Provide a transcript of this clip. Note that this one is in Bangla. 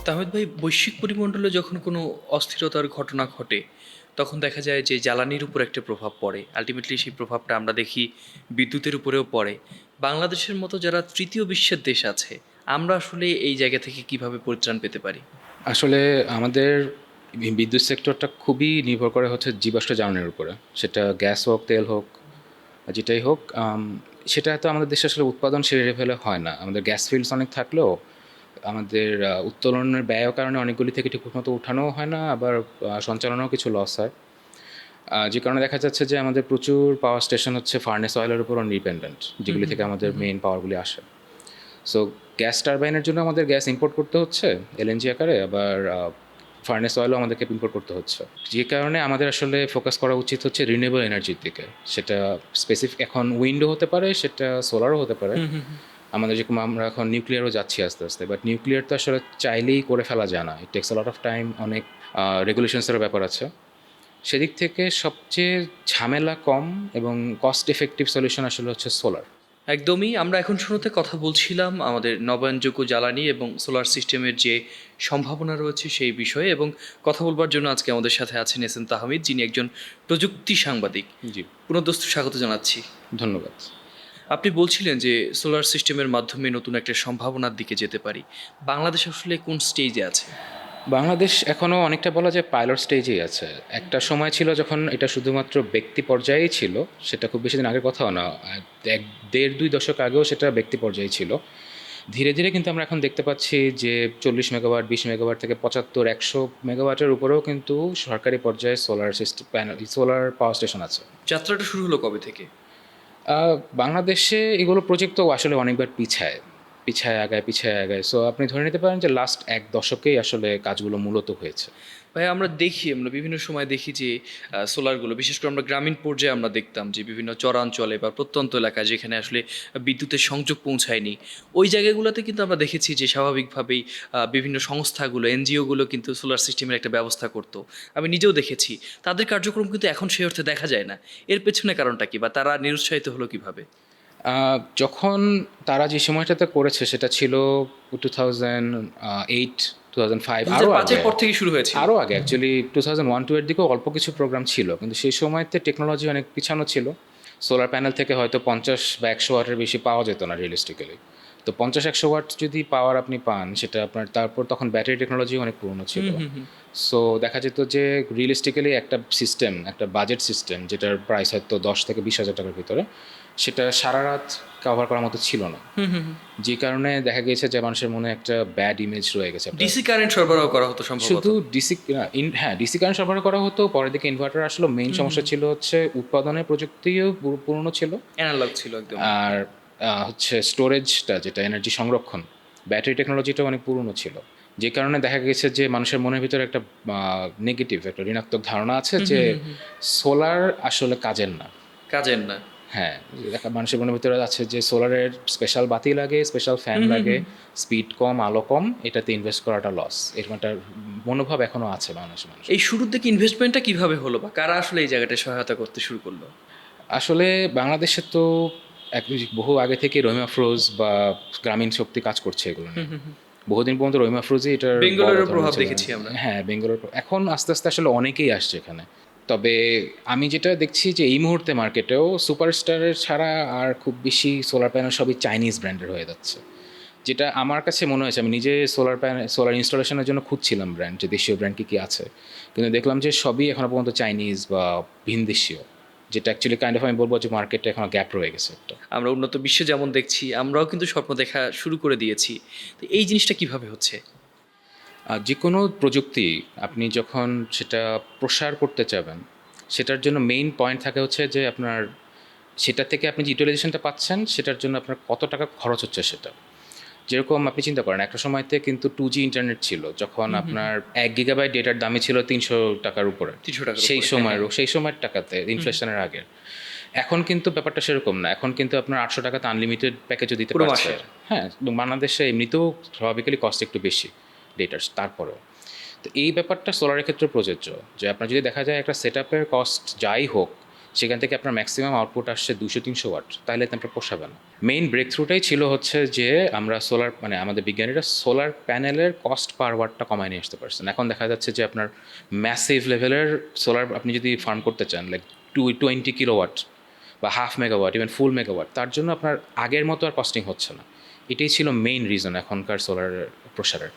তাহমিদ ভাই, বৈশ্বিক পরিমণ্ডলে যখন কোনো অস্থিরতার ঘটনা ঘটে তখন দেখা যায় যে জ্বালানির উপর একটা প্রভাব পড়ে। আলটিমেটলি সেই প্রভাবটা আমরা দেখি বিদ্যুতের উপরেও পড়ে। বাংলাদেশের মতো যারা তৃতীয় বিশ্বের দেশ আছে, আমরা আসলে এই জায়গা থেকে কিভাবে পরিত্রাণ পেতে পারি? আসলে আমাদের বিদ্যুৎ সেক্টরটা খুবই নির্ভর করে হচ্ছে জীবাশ্ম জ্বালানির উপরে। সেটা গ্যাস হোক, তেল হোক, যেটাই হোক। সেটা তো আমাদের দেশে আসলে উৎপাদন সেই লেভেলে হয় না। আমাদের গ্যাস ফিল্ডস অনেক থাকলেও আমাদের উত্তোলনের ব্যয়ের কারণে অনেকগুলি থেকে ঠিকমতো উঠানোও হয় না, আবার সঞ্চালনেও কিছু লস হয়। যে কারণে দেখা যাচ্ছে যে আমাদের প্রচুর পাওয়ার স্টেশন হচ্ছে ফার্নেস অয়েলের উপরও ডিপেন্ডেন্ট, যেগুলি থেকে আমাদের মেইন পাওয়ারগুলি আসে। সো গ্যাস টারবাইনের জন্য আমাদের গ্যাস ইম্পোর্ট করতে হচ্ছে এলএনজি আকারে, আবার ফার্নেস অয়েলও আমাদেরকে ইম্পোর্ট করতে হচ্ছে। যে কারণে আমাদের আসলে ফোকাস করা উচিত হচ্ছে রিনিউয়েবল এনার্জির দিকে। সেটা স্পেসিফিক এখন উইন্ডো হতে পারে, সেটা সোলারও হতে পারে। আমাদের যেরকম আমরা এখন নিউক্লিয়ারও যাচ্ছি আস্তে আস্তে, বাট নিউক্লিয়ার তো আসলে চাইলেই করে ফেলা যায় না। It takes a lot of time, অনেক রেগুলেশনসেরও ব্যাপার আছে। সেদিক থেকে সবচেয়ে ঝামেলা কম এবং কস্ট এফেক্টিভ সলিউশন আসলে হচ্ছে সোলার। একদমই। আমরা এখন শুরুতে কথা বলছিলাম আমাদের নবায়নযোগ্য জ্বালানি এবং সোলার সিস্টেমের যে সম্ভাবনা রয়েছে সেই বিষয়ে, এবং কথা বলবার জন্য আজকে আমাদের সাথে আছেন এস এম তাহমিদ, যিনি একজন প্রযুক্তি সাংবাদিক। জি, পুনঃদস্ত স্বাগত জানাচ্ছি। ধন্যবাদ। আপনি বলছিলেন যে সোলার সিস্টেমের মাধ্যমে নতুন একটা সম্ভাবনার দিকে যেতে পারি। বাংলাদেশ আসলে কোন স্টেজে আছে? বাংলাদেশ এখনও অনেকটা বলা যায় পাইলট স্টেজেই আছে। একটা সময় ছিল যখন এটা শুধুমাত্র ব্যক্তি পর্যায়েই ছিল, সেটা খুব বেশি দিন আগের কথাও না। এক দেড় দুই দশক আগেও সেটা ব্যক্তি পর্যায়ে ছিল। ধীরে ধীরে কিন্তু আমরা এখন দেখতে পাচ্ছি যে 40 মেগাওয়াট, 20 মেগাওয়াট থেকে 75-100 মেগাওয়াটের উপরেও কিন্তু সরকারি পর্যায়ে solar system panel, solar power station আছে। যাত্রাটা শুরু হলো কবে থেকে? বাংলাদেশে এগুলো প্রজেক্ট তো আসলে অনেকবার পিছায় পিছায় আগায়, পিছায় আগায়। সো আপনি ধরে নিতে পারেন যে লাস্ট এক দশকেই আসলে কাজগুলো মূলত হয়েছে। ভাই, আমরা বিভিন্ন সময় দেখি যে সোলারগুলো, বিশেষ করে আমরা গ্রামীণ পর্যায়ে আমরা দেখতাম যে বিভিন্ন চরাঞ্চলে বা প্রত্যন্ত এলাকায় যেখানে আসলে বিদ্যুতের সংযোগ পৌঁছায়নি, ওই জায়গাগুলোতে কিন্তু আমরা দেখেছি যে স্বাভাবিকভাবেই বিভিন্ন সংস্থাগুলো, এনজিওগুলো কিন্তু সোলার সিস্টেমের একটা ব্যবস্থা করতো। আমি নিজেও দেখেছি। তাদের কার্যক্রম কিন্তু এখন সেই অর্থে দেখা যায় না। এর পেছনে কারণটা কি, বা তারা নিরুৎসাহিত হলো কিভাবে? যখন তারা যে সময়টাতে করেছে সেটা ছিল 2008, 2005, দু হাজার আরও পাঁচের আগে। পর থেকে শুরু হয়েছিল। আরও আগে অ্যাকচুয়ালি 2001-2 এর দিকেও অল্প কিছু প্রোগ্রাম ছিল, কিন্তু সেই সময়তে টেকনোলজি অনেক পিছানো ছিল। সোলার প্যানেল থেকে হয়তো 50 বা 100 ওয়াটের বেশি পাওয়া যেত না রিয়েলিস্টিক্যালি। তো 50-100 ওয়াট যদি পাওয়ার আপনি পান, সেটা আপনার তারপর তখন ব্যাটারি টেকনোলজি অনেক পুরনো ছিল। সো দেখা যেত যে রিয়েলিস্টিক্যালি একটা সিস্টেম, একটা বাজেট সিস্টেম যেটার প্রাইস হয়তো 10 থেকে 20 হাজার টাকার ভিতরে, সেটা সারা রাত কভার করার মতো ছিল না। যে কারণে দেখা গিয়েছে যে মানুষের মনে একটা ব্যাড ইমেজ রয়ে গেছে একটা। ডিসি কারেন্ট সরবরাহ করা হতো সম্ভবত। শুধু ডিসি, হ্যাঁ, ডিসি কারেন্ট সরবরাহ করা হতো। পরের দিকে ইনভার্টার আসলো। মেইন সমস্যা ছিল হচ্ছে উৎপাদনের প্রযুক্তিও পুরনো ছিল। অ্যানালগ ছিল একদম। আর হচ্ছে স্টোরেজটা, যেটা এনার্জি সংরক্ষণ, ব্যাটারি টেকনোলজিটাও অনেক পুরনো ছিল। যে কারণে দেখা গেছে যে মানুষের মনের ভিতরে একটা নেগেটিভ, একটা ঋণাত্মক ধারণা আছে যে সোলার আসলে কাজের না। কাজের না। হ্যাঁ, দেখা মানুষের মনের ভিতরে আছে যে সোলারের স্পেশাল বাতি লাগে, স্পেশাল ফ্যান লাগে, স্পিড কম, আলো কম, এটাতে ইনভেস্ট করাটা লস। এরকম একটা মনোভাব এখনো আছে বাংলাদেশের মানুষের। এই শুরুর দিকে ইনভেস্টমেন্টটা কিভাবে হলো, বা কারা আসলে এই জায়গাটায় সহায়তা করতে শুরু করলো? আসলে বাংলাদেশে তো এক বহু আগে থেকে রহিমা আফরোজ বা গ্রামীণ শক্তি কাজ করছে এগুলো নিয়ে। বহুদিন পর্যন্ত রহিমা আফরোজই এটার বড় বেঙ্গলেরও ধরনের প্রভাব ছিলেন। দেখেছি আমরা। হ্যাঁ, বেঙ্গলের এখন আস্তে আস্তে আসলে অনেকেই আসছে এখানে। তবে আমি যেটা দেখছি যে এই মুহূর্তে মার্কেটেও সুপারস্টারের ছাড়া আর খুব বেশি সোলার প্যানেল সবই চাইনিজ ব্র্যান্ডের হয়ে যাচ্ছে। যেটা আমার কাছে মনে হয়েছে, আমি নিজে সোলার ইনস্টলেশনের জন্য খুঁজছিলাম ব্র্যান্ড, যে দেশীয় ব্র্যান্ড কী আছে, কিন্তু দেখলাম যে সবই এখনো পর্যন্ত চাইনিজ বা ভিনদেশীয়, যেটা অ্যাকচুয়ালি কাইন্ড অফ আমি বলবো যে মার্কেটে এখনো গ্যাপ রয়ে গেছে একটা। আমরা উন্নত বিশ্বে যেমন দেখছি, আমরাও কিন্তু স্বপ্ন দেখা শুরু করে দিয়েছি। তো এই জিনিসটা কিভাবে হচ্ছে? যে কোনো প্রযুক্তি আপনি যখন সেটা প্রসার করতে চাবেন, সেটার জন্য মেইন পয়েন্ট থাকে হচ্ছে যে আপনার সেটা থেকে আপনি যে ইউটিলাইজেশনটা পাচ্ছেন, সেটার জন্য আপনার কত টাকা খরচ হচ্ছে সেটা। যেরকম আপনি চিন্তা করেন, একটা সময়তে কিন্তু 2G ইন্টারনেট ছিল, যখন আপনার 1 গিগাবাইট ডেটার দামই ছিল 300 টাকার উপরে। 300 টাকার সেই উপরে, হ্যাঁ, হ্যাঁ। সময়েরও, সেই সময়ের টাকাতে, ইনফ্লেশনের আগে। এখন কিন্তু ব্যাপারটা সেরকম না। এখন কিন্তু আপনার 800 টাকাতে আনলিমিটেড প্যাকেজও দিতে পুরো পারছে। মাসের। হ্যাঁ, এবং বাংলাদেশে এমনিতেও স্বাভাবিকলি কস্ট একটু বেশি ডেটার, তারপরেও। তো এই ব্যাপারটা সোলারের ক্ষেত্রে প্রযোজ্য, যে আপনার যদি দেখা যায় একটা সেট আপের কস্ট যাই হোক, সেখান থেকে আপনার ম্যাক্সিমাম আউটপুট আসছে 200-300 ওয়াট, তাহলে তো আপনার পোষাবে না। মেইন ব্রেক থ্রুটাই ছিল হচ্ছে যে আমরা সোলার মানে আমাদের বিজ্ঞানীরা সোলার প্যানেলের কস্ট পার ওয়াটটা কমায় নিয়ে আসতে পারছেন। এখন দেখা যাচ্ছে যে আপনার ম্যাসিভ লেভেলের সোলার আপনি যদি ফার্ম করতে চান, লাইক 20 কিলোওয়াট বা হাফ মেগাওয়াট, ইভেন ফুল মেগাওয়াট, তার জন্য আপনার আগের মতো আর কস্টিং হচ্ছে না। এটাই ছিল মেইন রিজন এখনকার সোলার প্রসারের।